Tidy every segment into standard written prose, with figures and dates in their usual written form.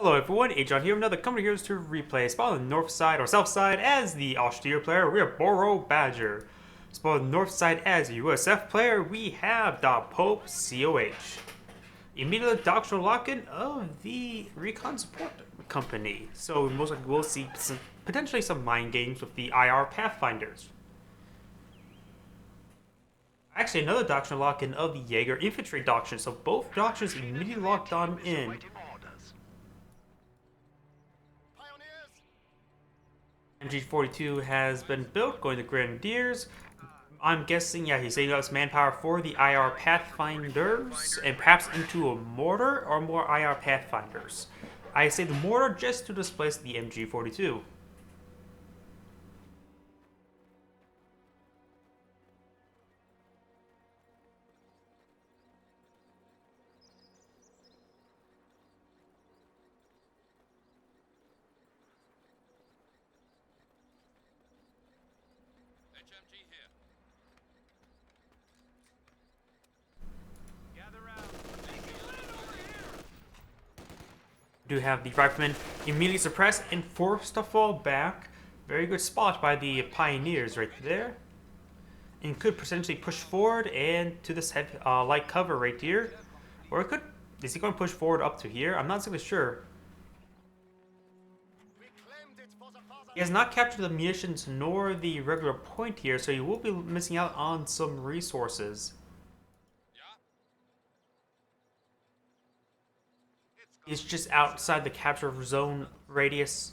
Hello everyone, Agion here, another Company Heroes 2 replay. Spawn on the north side or south side as the Austere player, we are Borobadger. Spawn on the north side as the USF player, we have DaPopeCOH. Immediate doctrinal lock-in of the Recon Support Company. So most likely we'll see potentially some mind games with the IR Pathfinders. Actually, another doctrinal lock-in of the Jaeger Infantry Doctrine, so both doctrines immediately locked on in. MG42 has been built, going to Grenadiers. I'm guessing, yeah, he's saving up his manpower for the IR Pathfinders, and perhaps into a mortar or more IR Pathfinders. I say the mortar just to displace the MG42. Do have the riflemen immediately suppressed and forced to fall back. Very good spot by the pioneers right there. And could potentially push forward and to this heavy, light cover right here. Or it could, is he going to push forward up to here? I'm not exactly sure. He has not captured the munitions nor the regular point here, so he will be missing out on some resources. It's just outside the capture zone radius.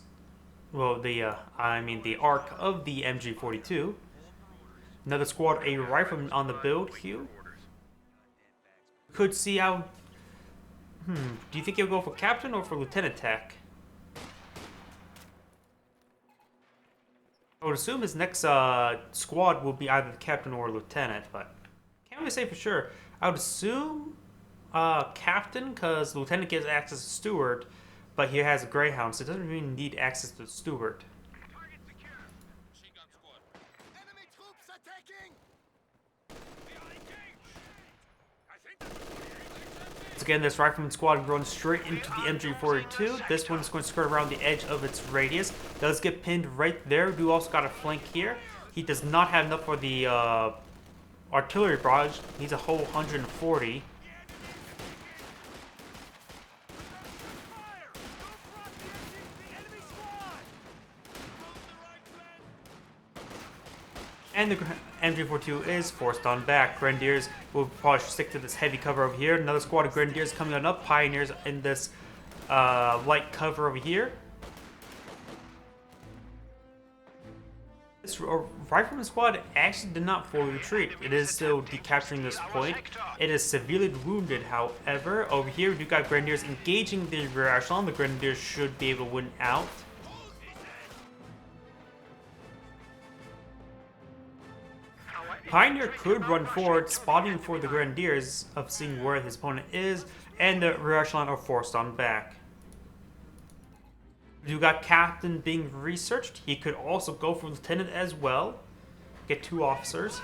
Well, the arc of the MG42. Another squad, a rifleman on the build queue. Could see how. Do you think he'll go for captain or for lieutenant tech? I would assume his next squad will be either the captain or lieutenant, but can't really say for sure. I would assume captain, because lieutenant gives access to steward, but he has a greyhound, so it doesn't really need access to steward. So again, this rifleman squad runs straight into the MG42. This one's going to skirt around the edge of its radius. Does get pinned right there. Do also got a flank here. He does not have enough for the artillery barrage. Needs a whole 140. And the MG42 is forced on back. Grenadiers will probably stick to this heavy cover over here. Another squad of Grenadiers coming on up. Pioneers in this light cover over here. This rifleman squad actually did not fully retreat. It is still decapturing this point. It is severely wounded, however. Over here, we do got Grenadiers engaging the rear echelon. The Grenadiers should be able to win out. Pioneer could run forward, spotting for the Grenadiers of seeing where his opponent is, and the rear echelon are forced on back. You got Captain being researched. He could also go for Lieutenant as well. Get 2 officers.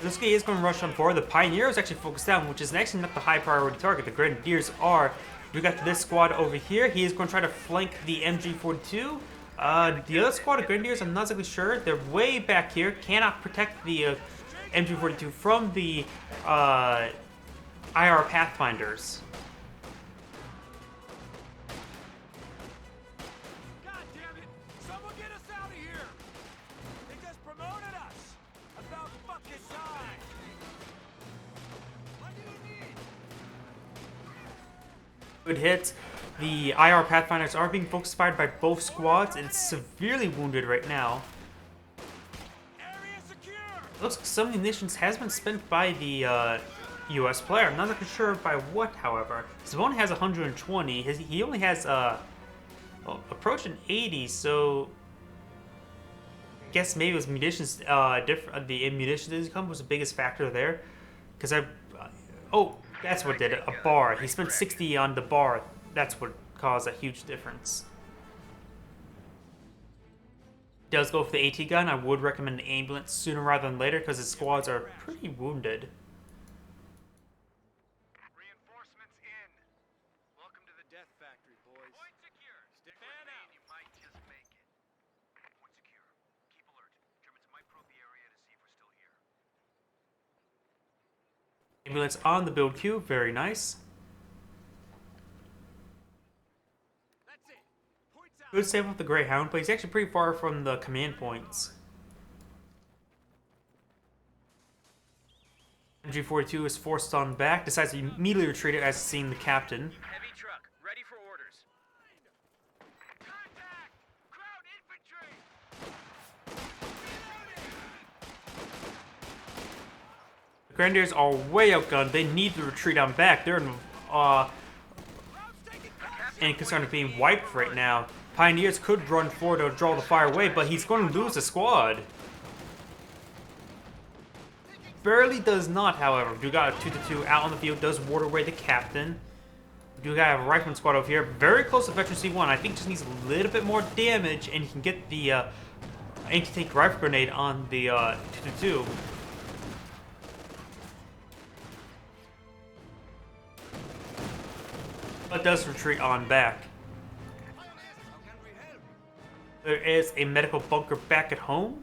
This guy is going to rush on forward. The Pioneer is actually focused down, which is actually not the high priority target. The Grenadiers are. We got this squad over here. He is going to try to flank the MG42. The other squad of Grenadiers, I'm not exactly sure. They're way back here. Cannot protect the MG42 from the IR Pathfinders. God damn it! Someone get us out of here! They just promoted us! About fucking time! What do you need? Good hit. The IR Pathfinders are being focus fired by both squads, and it's severely wounded right now. Area secure! Looks like some munitions has been spent by the US player. I'm not exactly sure by what, however. His opponent has 120. He only has approaching 80, so I guess maybe it was munitions different. The munitions income was the biggest factor there, because oh, that's what did it. A bar. He spent 60 on the bar. That's what caused a huge difference. Does go for the AT gun. I would recommend an ambulance sooner rather than later because his squads are pretty wounded. Ambulance on the build queue, very nice. Good save with the Greyhound, but he's actually pretty far from the command points. MG42 is forced on back, decides to immediately retreat as seeing the captain. Heavy truck, ready for orders. Contact! Ground infantry! The Grenadiers are way outgunned. They need to retreat on back. They're in concern of being wiped right now. Pioneers could run forward to draw the fire away, but he's going to lose the squad. Barely does not, however. We do got a 2-2 out on the field, does ward away the captain. We do got a rifleman squad over here, very close to Veteran C1. I think just needs a little bit more damage, and he can get the anti-tank rifle grenade on the 2-2. But does retreat on back. There is a medical bunker back at home.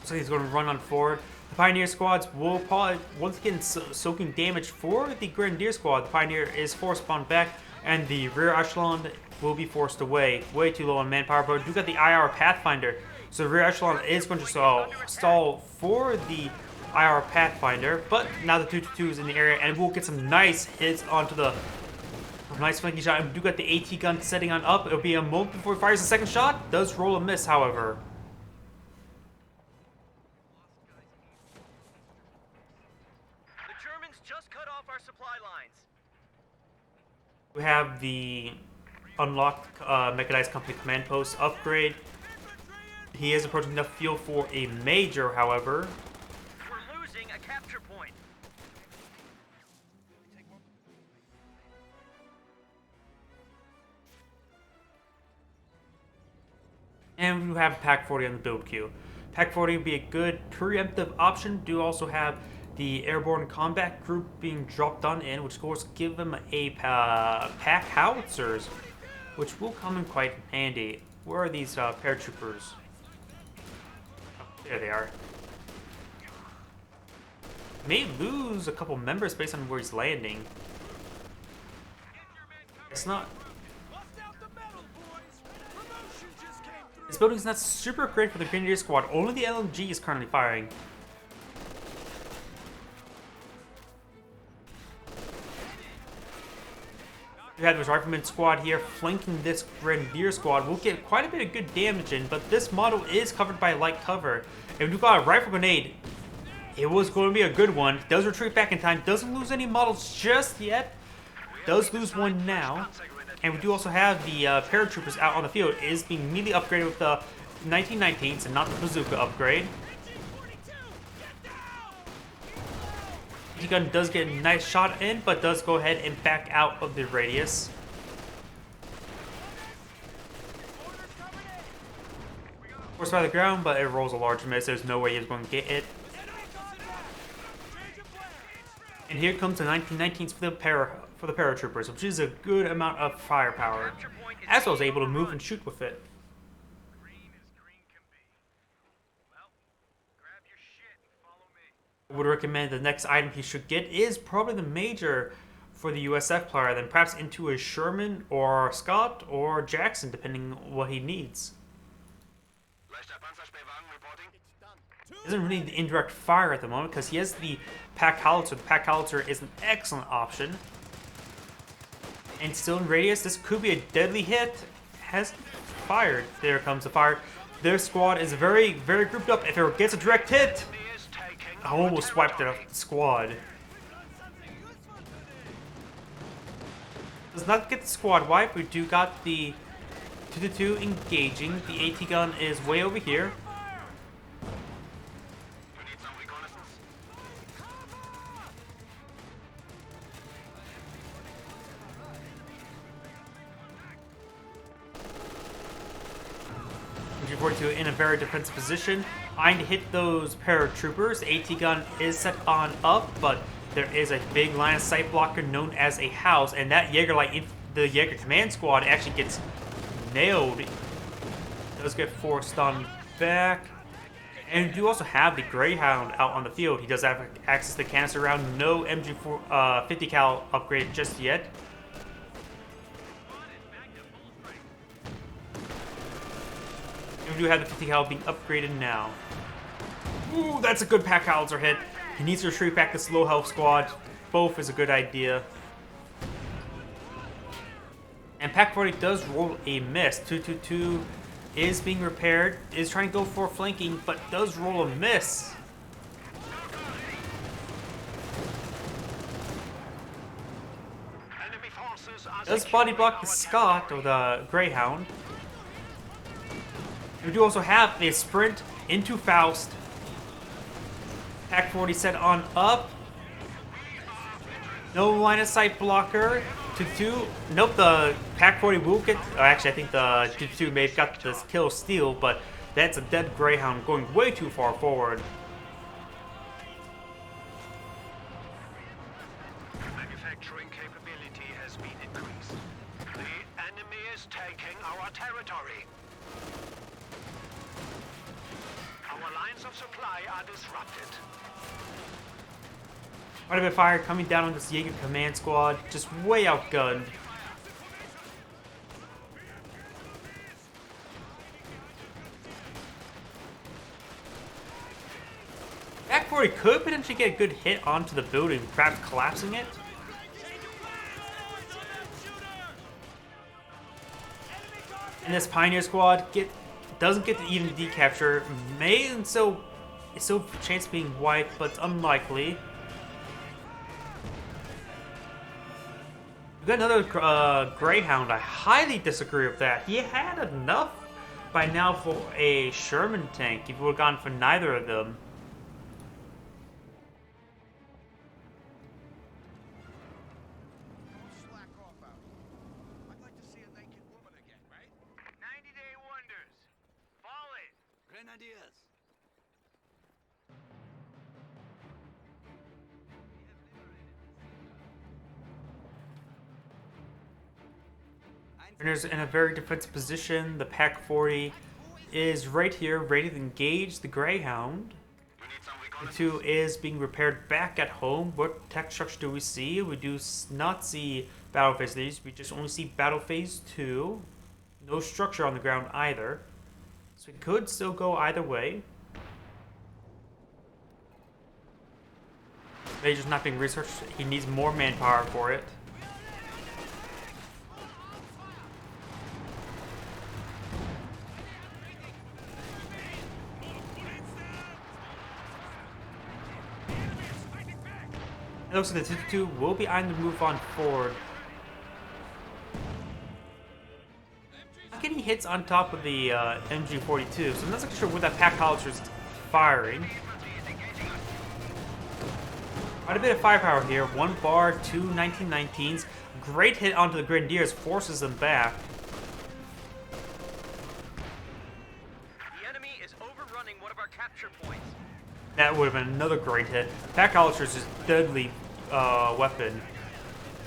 So he's going to run on forward. The Pioneer squads will probably once again soaking damage for the Grenadier squad. The Pioneer is forced upon back, and the rear echelon will be forced away. Way too low on manpower, but we do got the IR Pathfinder. So the rear echelon is going to stall for the IR Pathfinder, but now the 2-2 is in the area, and we'll get some nice hits onto the nice flanking shot. And we do got the AT gun setting on up. It'll be a moment before he fires the second shot. Does roll a miss, however. The Germans just cut off our supply lines. We have the unlocked mechanized company command post upgrade. He is approaching enough fuel for a major, however. We're losing a capture point. And we have Pack 40 on the build queue. Pack 40 would be a good preemptive option. Do also have the airborne combat group being dropped on in, which of course give them a pack howitzers, which will come in quite handy. Where are these paratroopers? There they are. May lose a couple members based on where he's landing. It's not. This building's not super great for the Grenadier squad. Only the LMG is currently firing. We have this rifleman squad here flanking this Grenadier squad. We'll get quite a bit of good damage in, but this model is covered by light cover. And we've got a rifle grenade. It was going to be a good one. Does retreat back in time. Doesn't lose any models just yet. Does lose one now. And we do also have the paratroopers out on the field. It is being immediately upgraded with the 1919s and not the bazooka upgrade. The gun does get a nice shot in, but does go ahead and back out of the radius. Forced by the ground, but it rolls a large miss. There's no way he's going to get it. And here comes the 1919s for the paratroopers, which is a good amount of firepower, as well as able to move and shoot with it. I would recommend the next item he should get is probably the major for the USF player, then perhaps into a Sherman or Scott or Jackson, depending on what he needs. Isn't really the indirect fire at the moment because he has the Pack Howitzer. The Pack Howitzer is an excellent option. And still in radius, this could be a deadly hit. Has fired. There comes the fire. Their squad is very, very grouped up. If it gets a direct hit, I almost wiped it off the squad. Does not get the squad wipe. We do got the 2-2 engaging. The AT gun is way over here. MG42 in a very defensive position. Trying to hit those paratroopers. AT gun is set on up, but there is a big line of sight blocker known as a house, and that Jaeger the Jaeger command squad actually gets nailed. It does get forced on back. And you do also have the Greyhound out on the field. He does have access to canister round. No MG4 50 cal upgrade just yet. And we do have the 50 cal being upgraded now. Ooh, that's a good pack howitzer hit. He needs to retreat back the slow health squad. Both is a good idea. And Pack 40 does roll a miss. 222 is being repaired, is trying to go for flanking, but does roll a miss. Does body block the Scott, or the Greyhound. We do also have a sprint into Faust. Pack 40 set on up. No line of sight blocker. 2-2. Nope, the Pack 40 will get. Actually, I think the 2-2 may have got this kill steal, but that's a dead Greyhound going way too far forward. Manufacturing capability has been increased. The enemy is taking our territory. Our lines of supply are disrupted. Quite a bit of fire coming down on this Jaeger command squad, just way outgunned. Pack 40 could potentially get a good hit onto the building, perhaps collapsing it. And this Pioneer squad doesn't get to even decapture. May and so it's still a chance of being wiped, but it's unlikely. We got another Greyhound. I highly disagree with that. He had enough by now for a Sherman tank if we would have gone for neither of them. Slack off out. I'd like to see a naked woman again, right? 90-day wonders. Fall in. Grenadiers. Runner's in a very defensive position. The Pack 40 is right here, ready to engage the Greyhound. The 2 is being repaired back at home. What tech structure do we see? We do not see Battle Phase 3. We just only see Battle Phase 2. No structure on the ground either. So it could still go either way. Major's not being researched. He needs more manpower for it. It looks like the 2-2 will be on the move on forward. Not getting hits on top of the MG42, so I'm not exactly sure where that pack howitzer is firing. Quite a bit of firepower here. 1 bar, 2 1919s. Great hit onto the Grenadiers, forces them back. The enemy is overrunning one of our capture points. That would have been another great hit. Pack howitzer is just deadly weapon.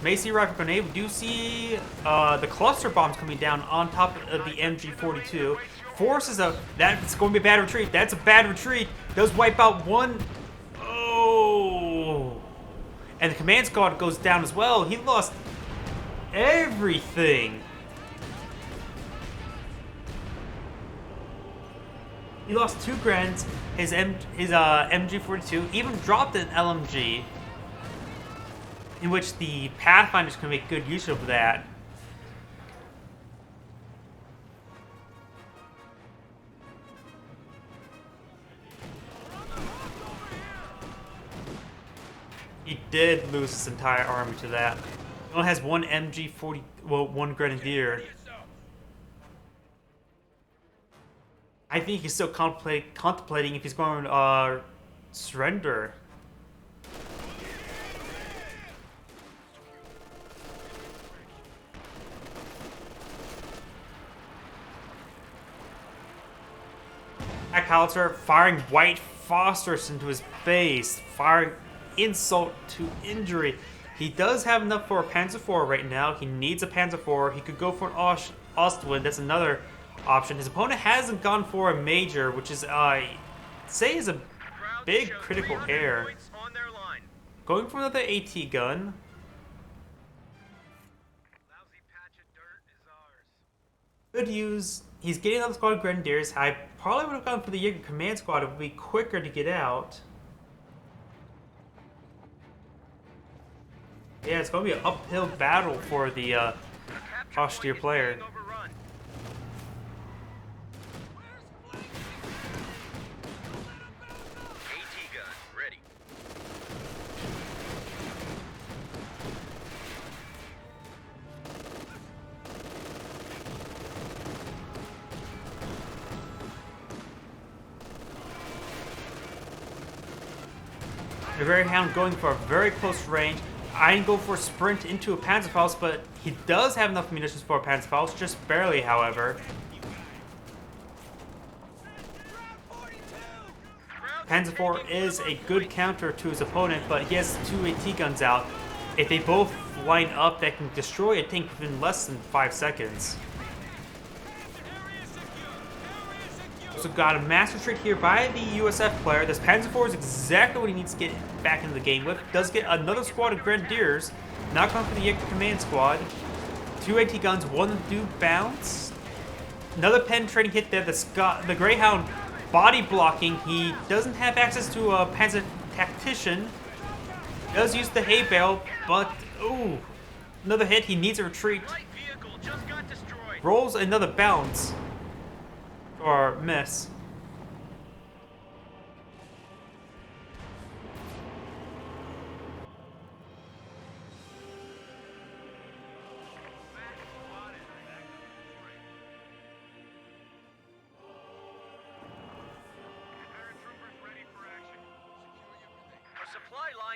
Macy rifle grenade. We do see the cluster bombs coming down on top of the MG42. Forces a. That's going to be a bad retreat. That's a bad retreat. Does wipe out one. Oh. And the command squad goes down as well. He lost everything. He lost 2 Grens, his MG42, even dropped an LMG, in which the Pathfinders can make good use of that. He did lose his entire army to that. He only has 1 MG40, well, 1 Grenadier. I think he's still contemplating if he's going to surrender. Pack howitzer firing white phosphorus into his base. Firing insult to injury. He does have enough for a Panzer IV right now. He needs a Panzer IV. He could go for an Ostwind. That's another option. His opponent hasn't gone for a Major, which is, say, is a big critical error. Going for another AT gun. Could use. He's getting another squad of Grenadiers. I probably would have gone for the Jaeger Command Squad. It would be quicker to get out. Yeah, it's going to be an uphill battle for the Austere player. The Greyhound going for a very close range. I didn't go for a sprint into a Panzerfaust, but he does have enough munitions for a Panzerfaust, just barely, however. Panzer IV is a good counter to his opponent, but he has 2 AT guns out. If they both line up, that can destroy a tank within less than 5 seconds. Also got a master trait here by the USF player. This Panzer IV is exactly what he needs to get back into the game with. Does get another squad of Grenadiers. Not going for the Jaeger Command Squad. 2 AT guns, 1 do bounce. Another penetrating hit there. The Greyhound body blocking. He doesn't have access to a Panzer Tactician. Does use the hay bale, but ooh, another hit. He needs a retreat. Rolls another bounce. Or miss.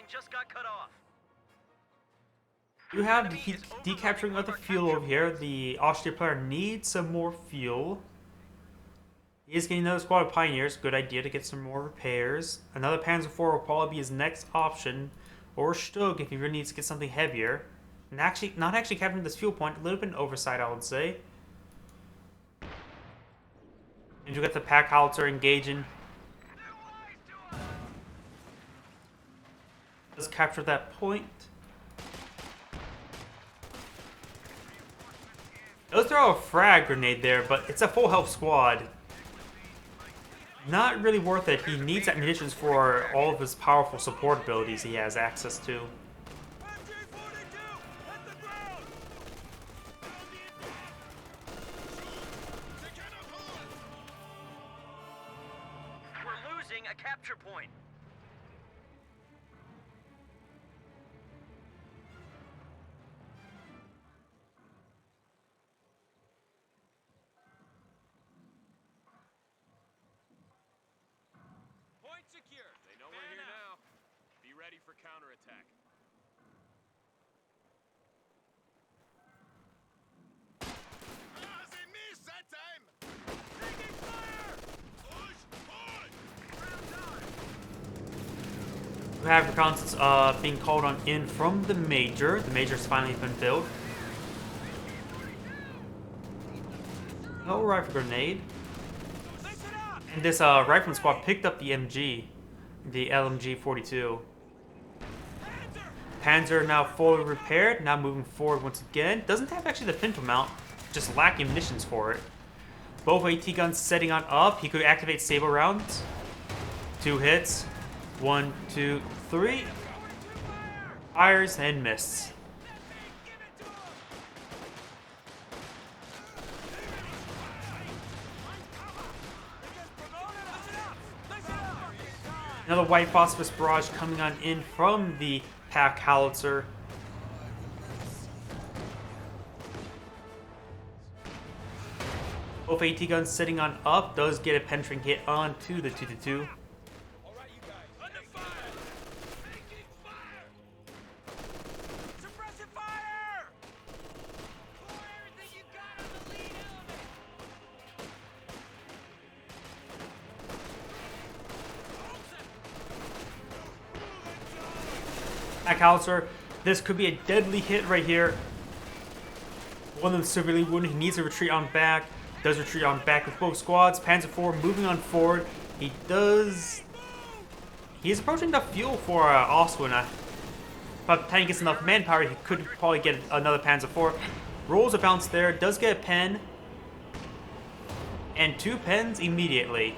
Just got cut off. You have decapturing of the fuel over here. The Austere player needs some more fuel. He is getting another squad of Pioneers. Good idea to get some more repairs. Another Panzer IV will probably be his next option. Or Stug if he really needs to get something heavier. And not actually capturing this fuel point. A little bit of an oversight, I would say. And you got the Pack Howitzer engaging. Does capture that point. Does throw a frag grenade there, but it's a full health squad. Not really worth it. He needs that munitions for all of his powerful support abilities he has access to. We're losing a capture point. Secure. They know we're here now. Be ready for counterattack. They missed that time. Taking fire. Push. We have reconnaissance being called on in from the Major. The Major's finally been built. No rifle grenade. And this rifleman squad picked up the MG, the LMG-42. Panzer now fully repaired, now moving forward once again. Doesn't have actually the Pinto mount, just lacking munitions for it. Both AT guns setting on up. He could activate Sable rounds. 2 hits. 1, 2, 3. Fires and misses. Another white phosphorus barrage coming on in from the Pack Howitzer. Both AT guns sitting on up does get a penetrating hit onto the 2-2. That Hauser, this could be a deadly hit right here. One of them severely wounded. He needs to retreat on back. Does retreat on back with both squads. Panzer IV moving on forward. He does... He's approaching enough fuel for Oswin. By the time he gets enough manpower, he could probably get another Panzer IV. Rolls a bounce there. Does get a pen. And 2 pens immediately.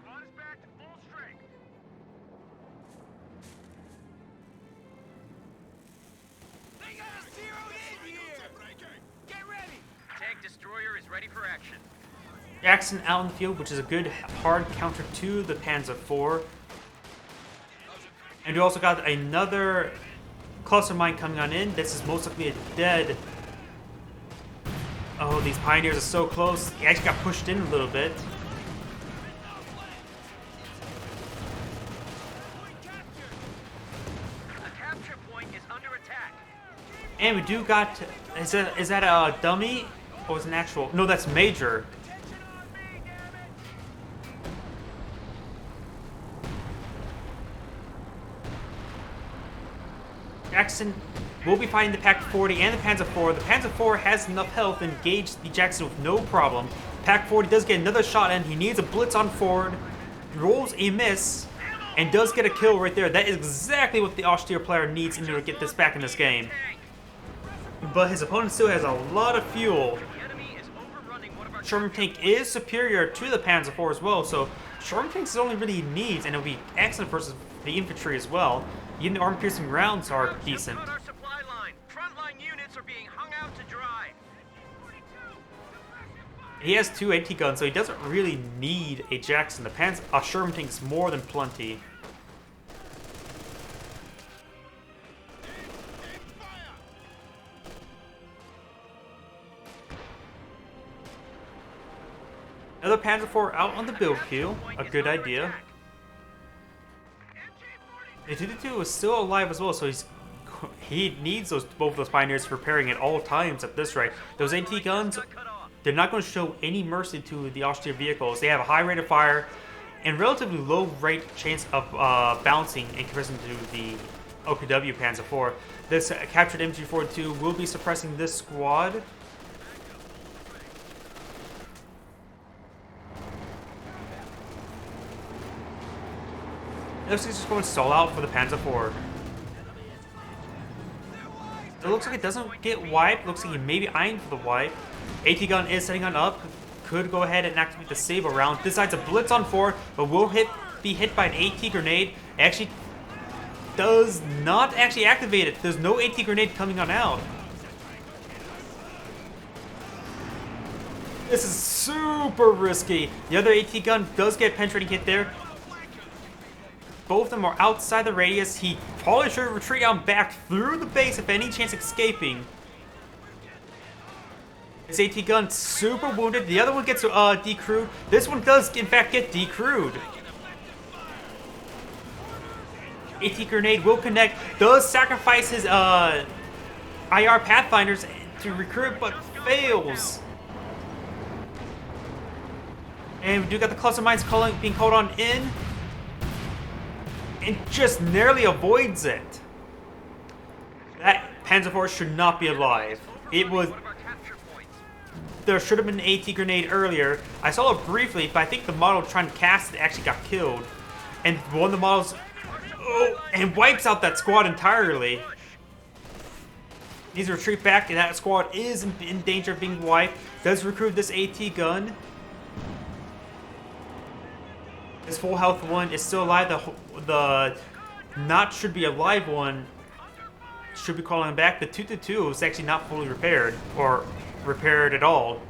Squad is back to full strength. They got us zeroed in here. Get ready. Tank destroyer is ready for action. Jackson out in the field, which is a good hard counter to the Panzer IV. And we also got another cluster mine coming on in. This is most likely a dead. Oh, these pioneers are so close. He actually got pushed in a little bit. The capture point is under attack. And we do got... Is that a dummy? Or is it an actual... No, that's Major. Attention on me, damn it. Jackson will be fighting the Pak-40 and the Panzer IV. The Panzer IV has enough health to engage the Jackson with no problem. Pak-40 does get another shot in. He needs a blitz on forward. Rolls a miss. And does get a kill right there. That is exactly what the Austere player needs in order to get this back in this game. But his opponent still has a lot of fuel. The enemy is overrunning one of our Sherman tank is superior to the Panzer IV as well, so Sherman tanks is only really he needs, and it'll be excellent versus the infantry as well. Even the armor-piercing rounds are decent. Cut our supply line. Frontline units are being hung out to dry. He has 2 AT guns, so he doesn't really need a Jackson. A Sherman tank is more than plenty. Another Panzer IV out on the build queue. A good idea. The 222 is still alive as well, so he needs both those pioneers preparing at all times at this rate. Those AT guns, they're not going to show any mercy to the Austere vehicles. They have a high rate of fire and relatively low rate chance of bouncing in comparison to the OKW Panzer IV. This captured MG42 will be suppressing this squad. Looks like it's just going to stall out for the Panzer IV. It looks like it doesn't get wiped. Looks like he may be eyeing for the wipe. AT gun is setting on up. Could go ahead and activate the save round. Decides a blitz on 4, but will be hit by an AT grenade. It actually does not actually activate it. There's no AT grenade coming on out. This is super risky. The other AT gun does get a penetrating hit there. Both of them are outside the radius. He probably should retreat on back through the base if any chance escaping. His AT gun super wounded. The other one gets decrewed. This one does in fact get decrewed. AT grenade will connect. Does sacrifice his IR Pathfinders to recruit, but fails. And we do got the cluster mines being called on in. And just narrowly avoids it. That Panzer IV should not be alive. It was... There should have been an AT grenade earlier. I saw it briefly, but I think the model trying to cast it actually got killed. And one of the models... Oh, and wipes out that squad entirely. Needs to retreat back, and that squad is in danger of being wiped. Does recruit this AT gun. This full health one is still alive. The not should be alive one should be calling back. The 222 is actually not fully repaired or repaired at all.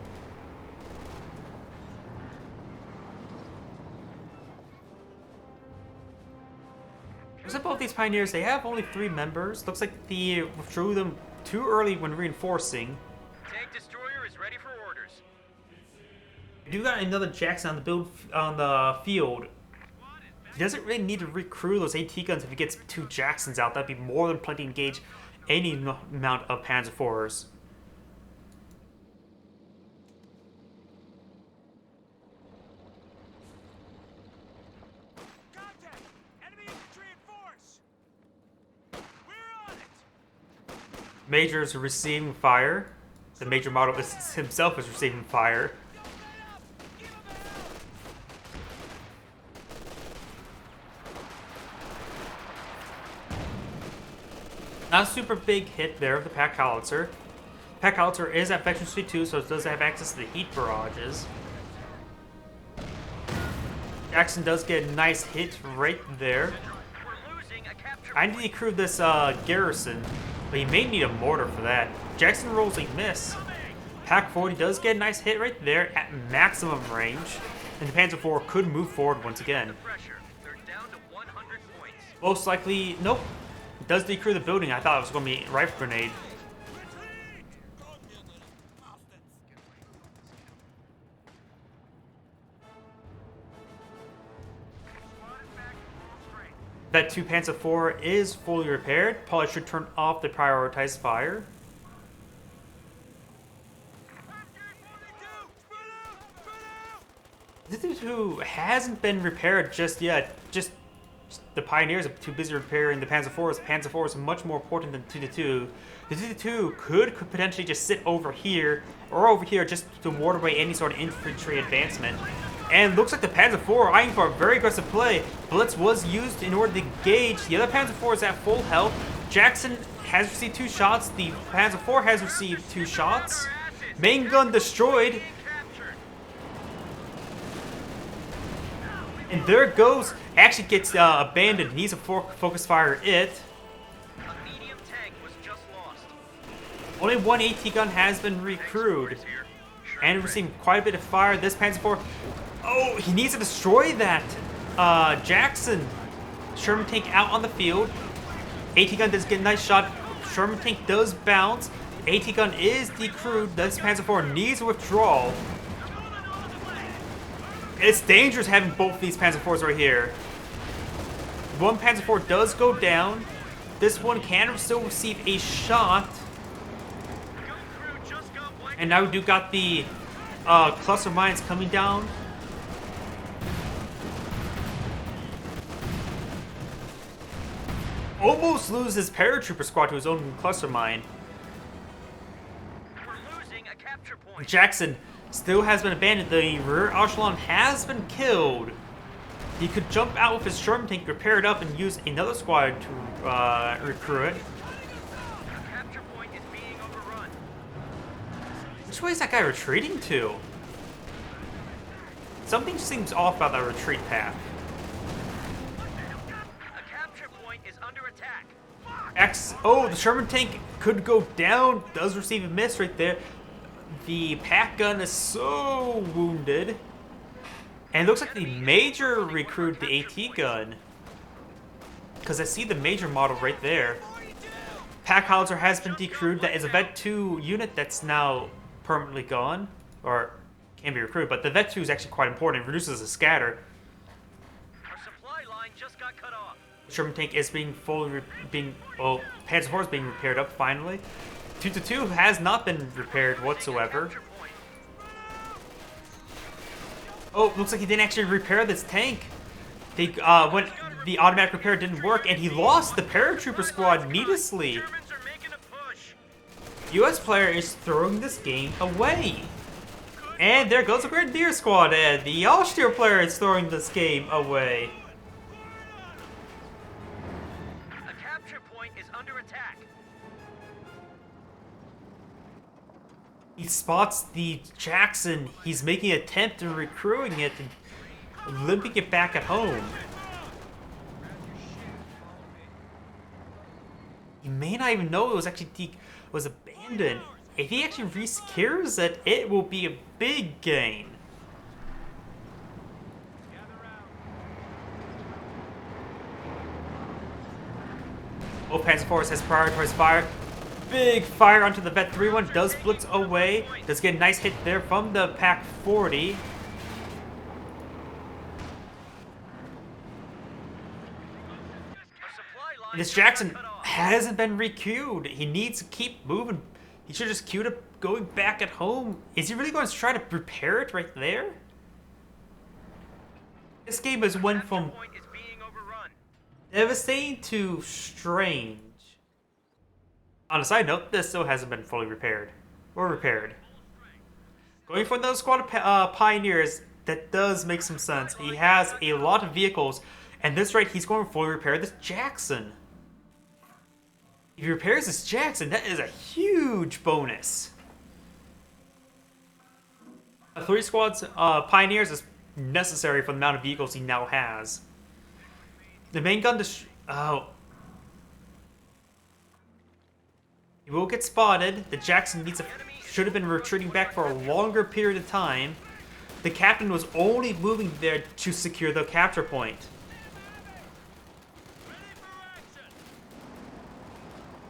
Looks like both these pioneers, they have only 3 members. Looks like they withdrew them too early when reinforcing. Tank destroyer is ready for orders. We do got another Jackson on the field. He doesn't really need to recruit those AT guns if he gets 2 Jacksons out. That'd be more than plenty to engage any amount of Panzer IVs. Major is receiving fire. The Major model himself is receiving fire. Not a super big hit there of the Pack Howitzer. Pack Howitzer is at Veteran Speed 2, so it does have access to the heat barrages. Jackson does get a nice hit right there. I need to decrew this garrison, but he may need a mortar for that. Jackson rolls a miss. Pack 40 does get a nice hit right there at maximum range, and the Panzer IV could move forward once again. Most likely, nope. It does decrew the building. I thought it was going to be rifle grenade. That 2 Panzer IV is fully repaired. Probably should turn off the prioritized fire. The 2 hasn't been repaired just yet. Just the Pioneers are too busy repairing the Panzer IVs. The Panzer IV is much more important than the 2. The 2 could potentially just sit over here or over here just to ward away any sort of infantry advancement. And looks like the Panzer IV eyeing for a very aggressive play. Blitz was used in order to gauge. The other Panzer IV is at full health. Jackson has received 2 shots. The Panzer IV has received 2 shots. Main gun destroyed. And there it goes. Actually gets abandoned. Needs a focus fire it. A medium tank was just lost. Only 1 AT gun has been recruited. And receiving quite a bit of fire. This Panzer IV... Oh, he needs to destroy that. Jackson. Sherman tank out on the field. AT gun does get a nice shot. Sherman tank does bounce. AT gun is decrewed. This Panzer IV needs withdrawal. It's dangerous having both these Panzer IVs right here. One Panzer IV does go down. This one can still receive a shot. And now we do got the cluster mines coming down. Almost loses paratrooper squad to his own cluster mine. We're losing a capture point. Jackson still has been abandoned. The rear echelon has been killed. He could jump out with his Sherman tank, repair it up, and use another squad to recruit it. Capture point is being overrun. Which way is that guy retreating to? Something seems off about that retreat path. A capture point is under attack. Oh, the Sherman tank could go down. Does receive a miss right there. The pack gun is so wounded. And it looks like the Major recruited the AT gun. Because I see the Major model right there. Pack Howitzer has been decrewed. That is a Vet 2 unit that's now permanently gone. Or can be recruited. But the Vet 2 is actually quite important. It reduces the scatter. Our supply line just got cut off. Sherman tank is being fully well, Panzer IV is being repaired up finally. 2-2 has not been repaired whatsoever. Oh, looks like he didn't actually repair this tank. They when the automatic repair didn't work, and he lost the paratrooper squad needlessly. Germans are making a push. US player is throwing this game away. And there goes the Grenadier squad, and the Austria player is throwing this game away. A capture point is under attack. He spots the Jackson. He's making an attempt at recruiting it and limping it back at home. He may not even know it was actually was abandoned. If he actually resecures it, it will be a big gain. Both Panzer IVs has prioritized fire. Big fire onto the Vet 3 one. Does blitz away. Does get a nice hit there from the Pack 40. This Jackson hasn't been requeued. He needs to keep moving. He should just queued up going back at home. Is he really going to try to prepare it right there? This game has went from devastating to strange. On a side note, this still hasn't been fully repaired. Or repaired. Going for another squad of pioneers, that does make some sense. He has a lot of vehicles, and this rate, he's going to fully repair this Jackson. If he repairs this Jackson, that is a huge bonus. 3 squads, pioneers is necessary for the amount of vehicles he now has. The main gun, oh. He will get spotted. The Jackson should have been retreating back for a longer period of time. The captain was only moving there to secure the capture point.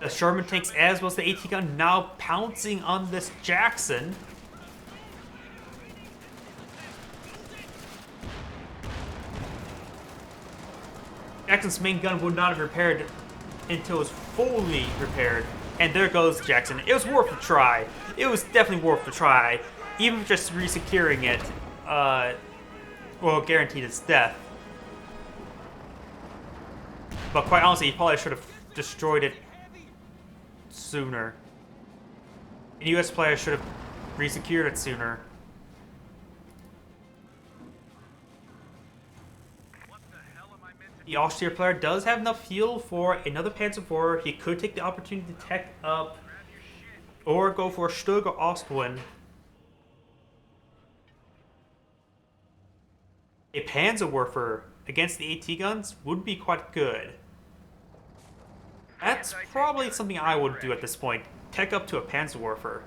The Sherman tanks, as well as the AT gun, now pouncing on this Jackson. Jackson's main gun would not have repaired until it was fully repaired. And there goes Jackson. It was worth a try. It was definitely worth a try. Even just resecuring it, well, guaranteed its death. But quite honestly, he probably should have destroyed it sooner. And US players should have resecured it sooner. The Austria player does have enough fuel for another Panzer IV. He could take the opportunity to tech up or go for a Stug or Ostwind. A Panzerwerfer against the AT guns would be quite good. That's probably something I would do at this point. Tech up to a Panzerwerfer.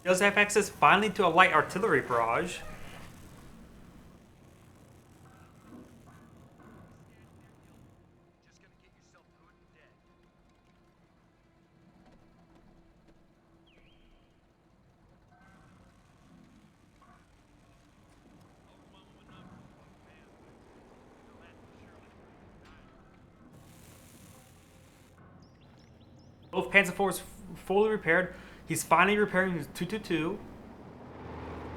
He does have access finally to a light artillery barrage. Both Panzer IVs fully repaired. He's finally repairing his 222.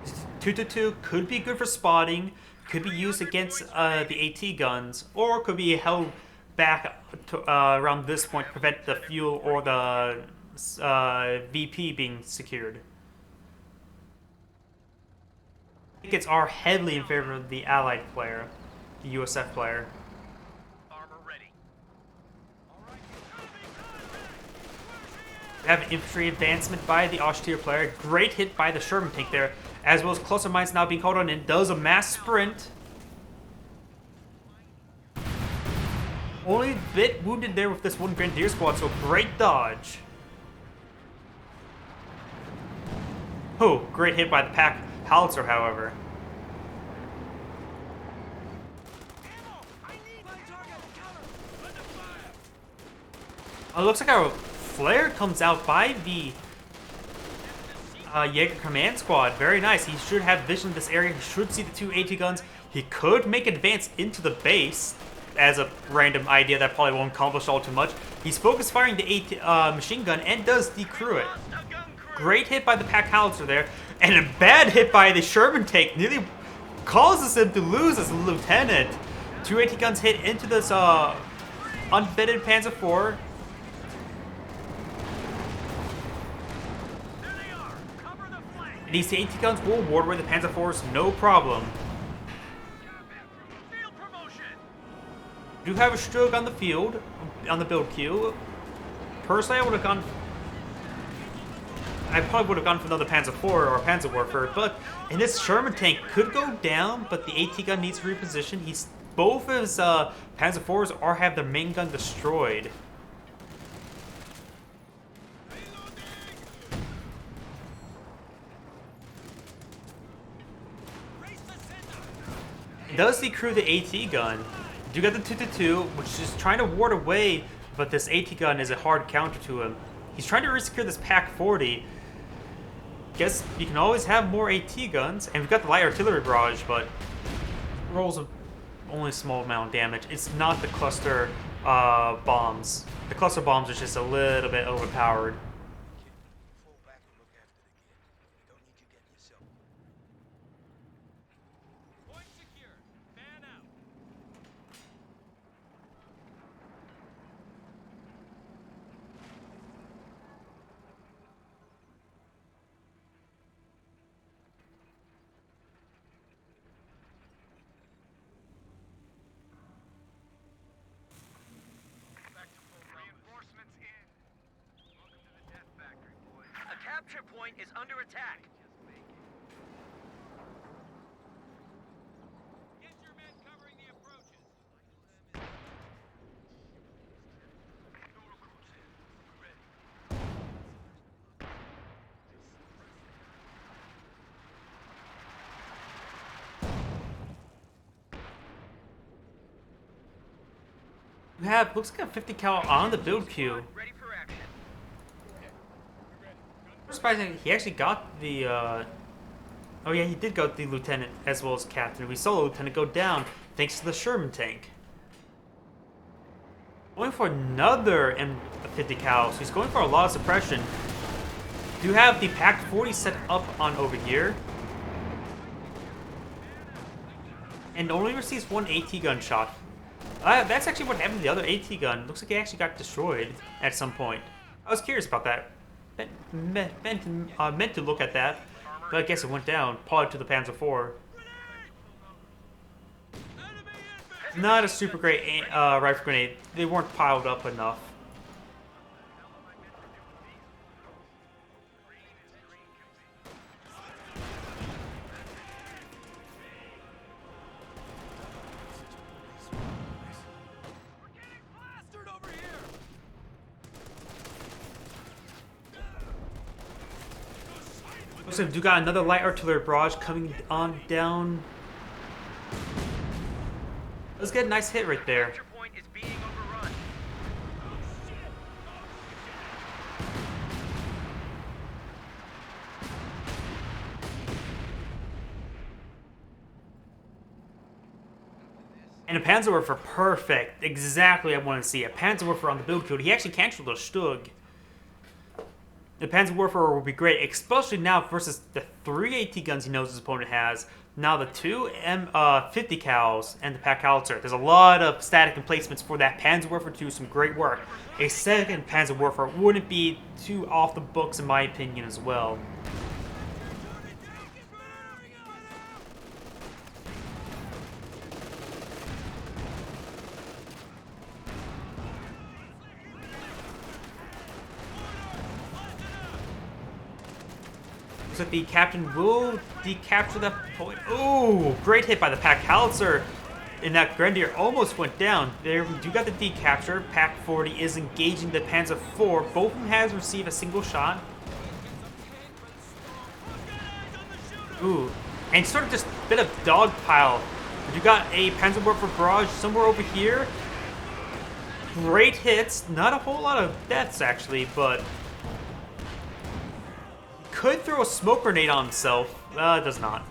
His 222 could be good for spotting, could be used against the AT guns, or could be held back to, around this point to prevent the fuel or the VP being secured. Tickets are heavily in favor of the Allied player, the USF player. We have an infantry advancement by the Austria player. Great hit by the Sherman tank there, as well as cluster mines now being called on and does a mass sprint. Only a bit wounded there with this one Grenadier squad, so great dodge. Oh, great hit by the pack howitzer, however. Oh, it looks like our flare comes out by the Jaeger command squad. Very nice. He should have vision of this area. He should see the 2 AT guns. He could make an advance into the base as a random idea that probably won't accomplish all too much. He's focus firing the AT machine gun and does decrew it. Great hit by the pack howitzer there, and a bad hit by the Sherman tank. Nearly causes him to lose as a lieutenant. 2 AT guns hit into this unfitted Panzer IV. And these AT guns will ward away the Panzer IVs, no problem. Do have a Stug on the field, on the build queue. Personally, I probably would have gone for another Panzer IV or a Panzerwerfer, but and this Sherman tank could go down, but the AT gun needs to reposition. Both of his Panzer IVs have their main gun destroyed. Does decrew the AT gun. You got the 222, which is trying to ward away, but this AT gun is a hard counter to him. He's trying to resecure this Pack 40. Guess you can always have more AT guns, and we've got the light artillery barrage, but rolls only a small amount of damage. It's not the cluster bombs. The cluster bombs are just a little bit overpowered. point is under attack. Get your men covering the approaches. We have, looks like a 50 cal on the build queue. Ready for action. I'm surprised he actually got the, oh yeah, he did go the lieutenant as well as captain. We saw the lieutenant go down thanks to the Sherman tank. Going for another M50 cal, so he's going for a lot of suppression. Do have the Pack 40 set up on over here. And only receives one AT gun shot. That's actually what happened to the other AT gun. Looks like it actually got destroyed at some point. I was curious about that. Meant to look at that, but I guess it went down. Probably to the Panzer IV. Not a super great rifle grenade. They weren't piled up enough. Looks like we do got another light artillery barrage coming on down. Let's get a nice hit right there. Capture point is being overrun. And a Panzerwerfer, perfect. Exactly what I want to see. A Panzerwerfer on the build code. He actually canceled a Stug. The Panzerwerfer will be great, especially now versus the 3 AT guns he knows his opponent has. Now the 2 M50 cals and the Pack Howitzer. There's a lot of static emplacements for that Panzerwerfer to do some great work. A second Panzerwerfer wouldn't be too off the books in my opinion as well. Looks like the captain will decapture that point. Ooh, great hit by the Pack Howitzer. And that Grenadier almost went down. There we do got the decapture. Pack 40 is engaging the Panzer IV. Both of them has received a single shot. Ooh, and sort of just a bit of dogpile. You got a Panzerwerfer barrage somewhere over here. Great hits. Not a whole lot of deaths actually, but could throw a smoke grenade on himself. Does not.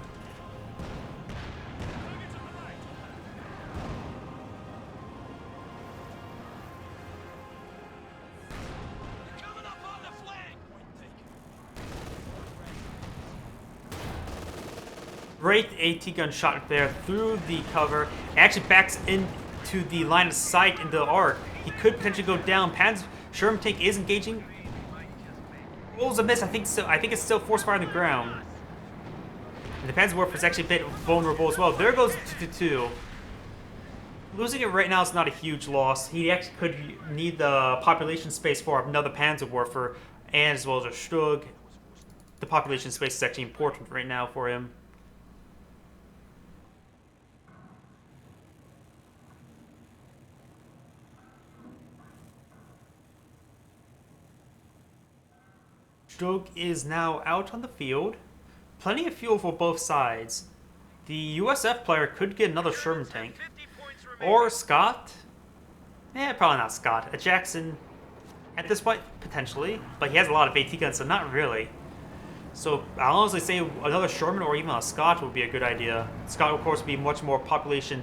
Great AT gun shot there through the cover. It actually backs into the line of sight in the arc. He could potentially go down. Sherman tank is engaging. Rolls a miss. I think so. I think it's still force fire on the ground. And the Panzerwerfer is actually a bit vulnerable as well. There goes 2-2. Losing it right now is not a huge loss. He actually could need the population space for another Panzerwerfer, and as well as a Stug. The population space is actually important right now for him. Stug is now out on the field. Plenty of fuel for both sides. The USF player could get another Sherman tank. Or Scott. Probably not Scott. A Jackson at this point, potentially. But he has a lot of AT guns, so not really. So I'll honestly say another Sherman or even a Scott would be a good idea. Scott, of course, would be much more population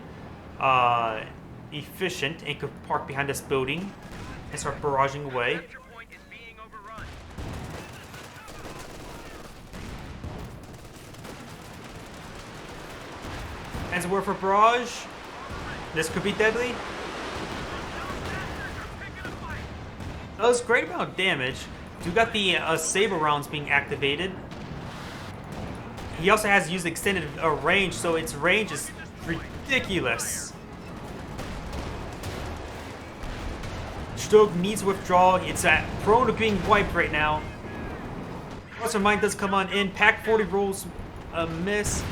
efficient and could park behind this building and start barraging away. Panzerwerfer barrage. This could be deadly. Does great amount of damage. You got the saber rounds being activated. He also has used extended range, so its range is ridiculous. Stug needs withdrawal. It's prone to being wiped right now. Cluster Mine does come on in. Pack 40 rolls a miss.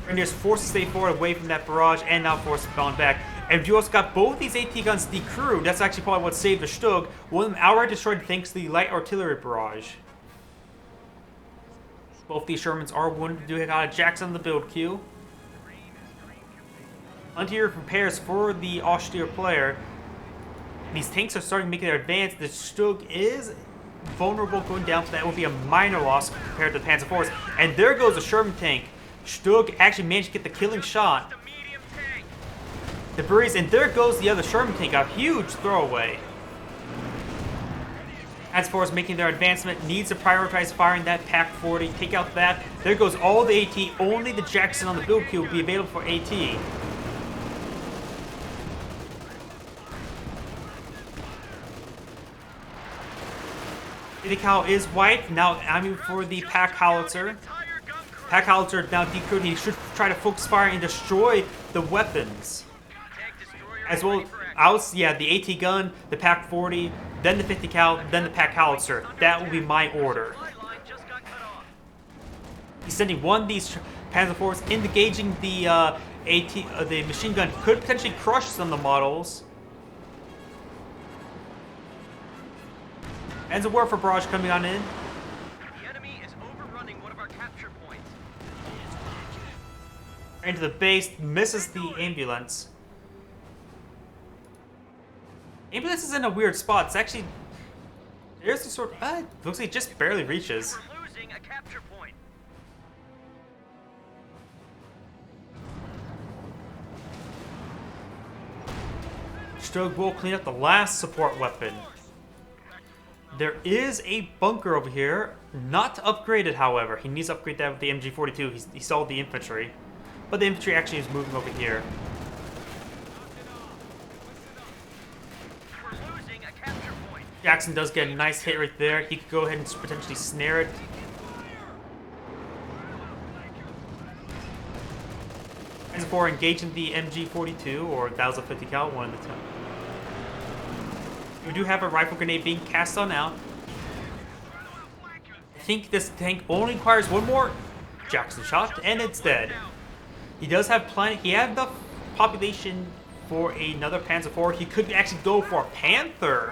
Grenadiers forced to stay forward away from that barrage and now forced to bound back. And you also got both these AT guns decrewed. That's actually probably what saved the Stug. One of them outright destroyed thanks to the light artillery barrage. Both these Shermans are wounded. Do got a Jackson on the build queue. Until prepares for the austere player. These tanks are starting to make their advance. The Stug is vulnerable going down, so that will be a minor loss compared to the Panzer IVs. And there goes the Sherman tank. Stug actually managed to get the killing shot. The breeze, and there goes the other Sherman tank, a huge throwaway. As far as making their advancement, needs to prioritize firing that Pack 40, take out that. There goes all the AT, only the Jackson on the build queue will be available for AT. The cow is wiped, now aiming for the Pack Howitzer. Pack Howitzer now decrewed, he should try to focus fire and destroy the weapons. As well as, the AT gun, the Pack 40, then the 50 cal, then the Pack Howitzer. That will be my order. He's sending one of these Panzer IVs, engaging the the machine gun. Could potentially crush some of the models. Ends a war for barrage coming on in. The enemy is overrunning one of our capture points. Into the base, misses the ambulance. Ambulance is in a weird spot. It's actually, there's the sort of, looks like it just barely reaches. We're losing a capture point. Stug will clean up the last support weapon. There is a bunker over here, not upgraded however. He needs to upgrade that with the MG42. He saw the infantry. But the infantry actually is moving over here. Jackson does get a nice hit right there. He could go ahead and potentially snare it. As for engaging the MG42, or that was a 50 cal, one of the two. We do have a rifle grenade being cast on out. I think this tank only requires one more Jackson shot, and it's dead. He does have plenty. He has enough population for another Panzer IV. He could actually go for a Panther.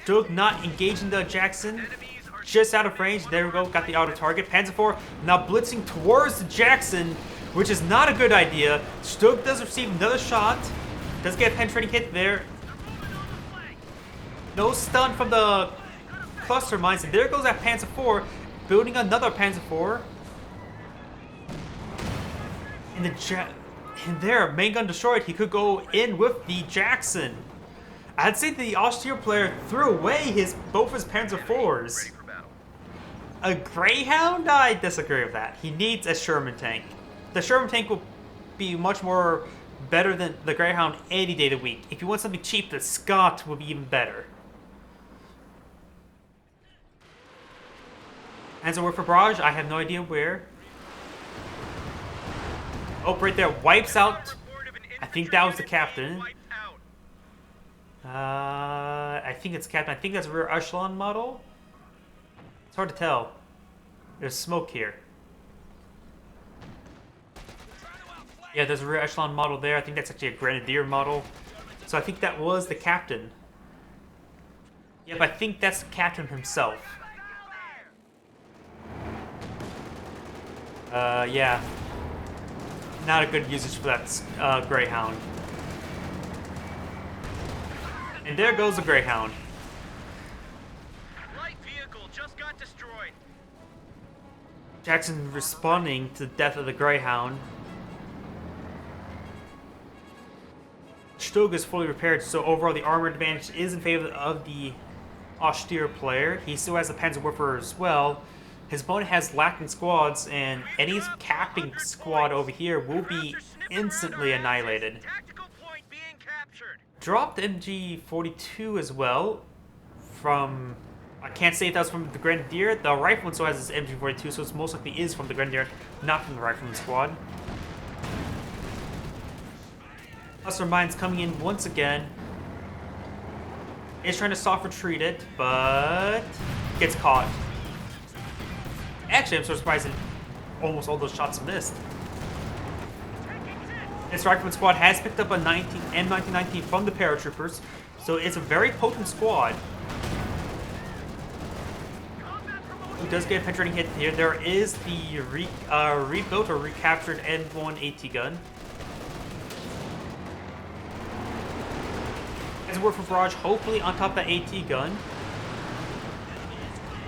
Stug not engaging the Jackson. Just out of range. There we go. Got the auto target. Panzer IV now blitzing towards the Jackson, which is not a good idea. Stug does receive another shot. Does get a penetrating hit there. No stun from the cluster mines. And there goes that Panzer IV, building another Panzer IV. And there, main gun destroyed. He could go in with the Jackson. I'd say the austere player threw away both his Panzer IVs. A Greyhound? I disagree with that. He needs a Sherman tank. The Sherman tank will be much more better than the Greyhound any day of the week. If you want something cheap, the Scott will be even better. As a word for barrage, I have no idea where. Oh, right there, wipes out. I think that was the captain. I think it's captain. I think that's a rear echelon model. It's hard to tell. There's smoke here. Yeah, there's a rear echelon model there. I think that's actually a grenadier model. So I think that was the captain. Yep, I think that's the captain himself. Yeah. Not a good usage for that Greyhound. And there goes the Greyhound. Light vehicle just got destroyed. Jackson responding to the death of the Greyhound. Stug is fully repaired, so overall the armor advantage is in favor of the austere player. He still has the Panzerwerfer as well. His opponent has lacking squads, and any capping squad over here will be instantly annihilated. Tactical point being captured. Dropped MG42 as well from, I can't say if that's from the Grenadier. The Rifleman still has his MG42, so it's most likely is from the Grenadier, not from the Rifleman squad. Cluster mines coming in once again. Is trying to soft retreat it, but gets caught. Actually, I'm so surprised that almost all those shots missed. This Rifleman squad has picked up a M1919 from the paratroopers, so it's a very potent squad. Who does get a penetrating hit here. There is the rebuilt or recaptured N1 AT gun. As a word for barrage, hopefully on top of that AT gun.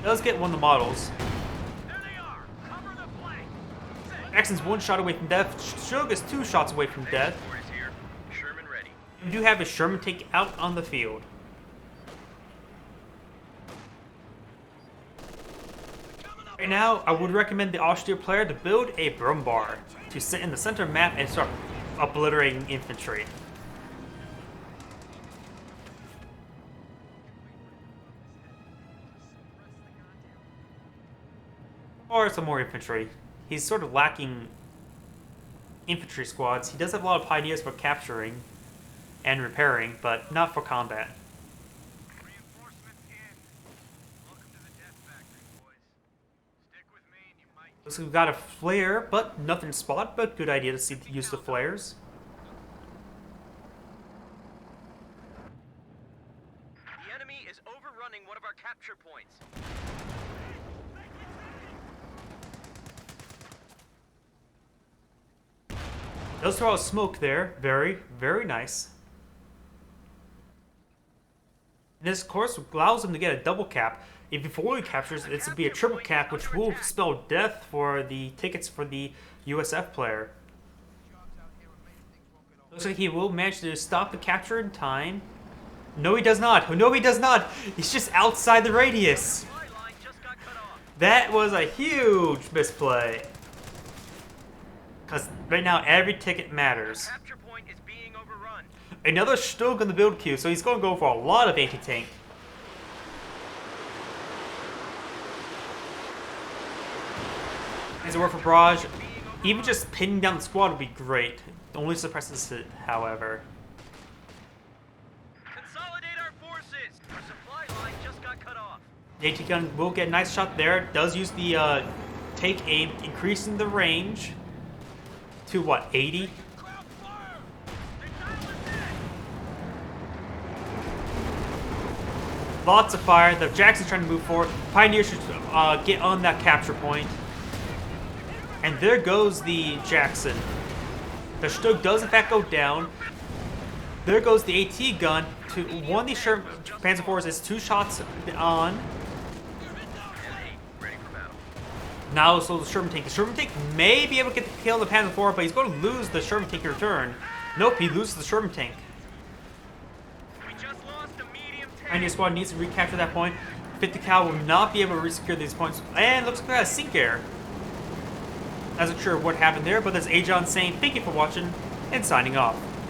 Does get one of the models. Jackson's one shot away from death. Shug is 2 shots away from death. We do have a Sherman tank out on the field. Right now, I would recommend the Austria player to build a Brumbar to sit in the center of the map and start obliterating infantry. Or some more infantry. He's sort of lacking infantry squads. He does have a lot of pioneers for capturing and repairing, but not for combat. So we've got a flare, but nothing spot, but good idea to use the flares. The enemy is overrunning one of our capture points. Does throw out smoke there. Very, very nice. And this, of course, allows him to get a double cap. If he fully captures, it's to be a triple cap, which will spell death for the tickets for the USF player. Looks like he will manage to stop the capture in time. No, he does not. No, he does not. He's just outside the radius. That was a huge misplay. Because right now, every ticket matters. Capture point is being overrun. Another Stug on the build queue, so he's going to go for a lot of anti-tank. As a word for barrage, even just pinning down the squad would be great. Only suppresses it, however. Consolidate our forces. Our supply line just got cut off. The AT gun will get a nice shot there. Does use the take aim, increasing the range to what, 80? Lots of fire. The Jackson's trying to move forward. Pioneer should get on that capture point. And there goes the Jackson. The Stug does in fact go down. There goes the AT gun to one of these Panzer IVs is 2 shots on. Now so the Sherman tank. The Sherman tank may be able to get the kill on the Panzer IV, but he's going to lose the Sherman tank in return. Nope, he loses the Sherman tank. We just lost a medium tank. Pioneer squad needs to recapture that point. 50 cal will not be able to resecure these points. And looks like that sink air. Not sure what happened there, but that's Agion saying thank you for watching and signing off.